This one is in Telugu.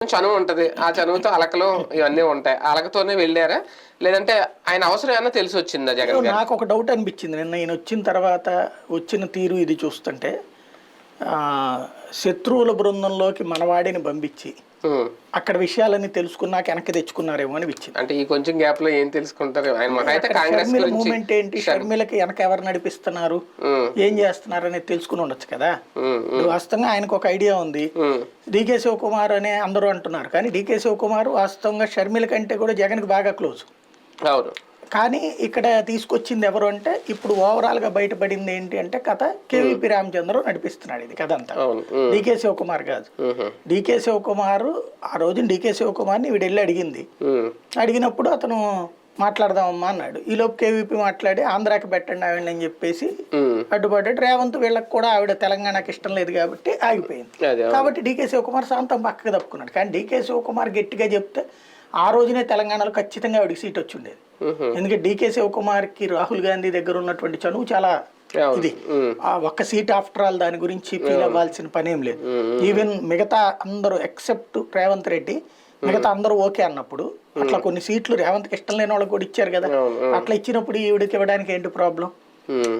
చనువు ఉంటది. ఆ చనువుతో అలకలు ఇవన్నీ ఉంటాయి. ఆ అలకతోనే వెళ్ళారా? లేదంటే ఆయన అవసరం ఏమన్నా తెలిసొచ్చిందా జగన్ గారికి? నాకు ఒక డౌట్ అనిపించింది నిన్న ఈయన వచ్చిన తర్వాత వచ్చిన తీరు ఇది చూస్తుంటే శత్రువుల బృందంలోకి మనవాడిని పంపించి హ్మ్. అక్కడ విషయాలన్నీ తెలుసుకున్నాక వెనక్కి తెచ్చుకున్నారేమో అనిపించింది. అంటే ఈ కొంచెం గ్యాప్ లో ఏం తెలుసుకుంటారు? ఆయన మహా అయితే అక్కడ కాంగ్రెస్ షర్మిల గురించి మూమెంట్ ఏంటి, షర్ షర్మిలకి వెనక ఎవరు నడిపిస్తున్నారు, హ్మ్. ఏం చేస్తున్నారు అనేది తెలుసుకుని ఉండొచ్చు కదా. హ్మ్. ఇప్పుడు హ్మ్. వాస్తవంగా ఆయనకు ఒక ఐడియా ఉంది. హ్మ్. డీకే శివకుమార్ అనే అందరూ అంటున్నారు, కానీ డీకే శివకుమార్ వాస్తవంగా షర్మిల కంటే కూడా జగన్కి బాగా క్లోజ్. అవును. కానీ ఇక్కడ తీసుకొచ్చింది ఎవరు అంటే, ఇప్పుడు ఓవరాల్గా బయటపడింది ఏంటి అంటే కథ హ్మ్. కేవీపీ రామచంద్రరావు నడిపిస్తున్నాడు ఇది కథ అంతా. అవును. హ్మ్. డీకే శివకుమార్ కాదు. హుహు. డీకే శివకుమార్ ఆ రోజున డీకే శివకుమార్ని వీడు వెళ్ళి అడిగింది. హ్మ్. అడిగినప్పుడు అతను మాట్లాడదామమ్మా అన్నాడు. ఈలోపు కేవీపీ మాట్లాడి ఆంధ్రాకి పెట్టండి ఆవిడని అని చెప్పేసి హ్మ్. అడ్డుపడ్డాడు. రేవంత్ వీళ్ళకి కూడా ఆవిడ తెలంగాణకి ఇష్టం లేదు కాబట్టి ఆగిపోయింది. అదే అవును. కాబట్టి డీకే శివకుమార్ శాంతం పక్కకి తప్పుకున్నాడు. కానీ డీకే శివకుమార్ గట్టిగా చెప్తే ఆ రోజునే తెలంగాణలో ఖచ్చితంగా ఆవిడకి సీట్ వచ్చి ఉండేది. హుహు. ఎందుకంటే డీకే శివకుమార్కి రాహుల్ గాంధీ దగ్గర ఉన్నటువంటి చనువు చాలా అవును. ఇది. హ్మ్. ఆ ఒక్క సీట్ ఆఫ్టర్ ఆల్ దాని గురించి ఫీల్ అవును. అవ్వాల్సిన పని ఏం లేదు. హ్మ్. హ్మ్. ఈవెన్ మిగతా అందరూ ఎక్సెప్ట్ రేవంత్ రెడ్డి, మిగతా అందరూ ఓకే అన్నప్పుడు అట్లా కొన్ని సీట్లు రేవంత్కి ఇష్టం లేని వాళ్ళకి కూడా ఇచ్చారు కదా. అవును. అవును. అట్లా ఇచ్చినప్పుడు ఈవిడికి ఇవ్వడానికి ఏంటి ప్రాబ్లం? హ్మ్.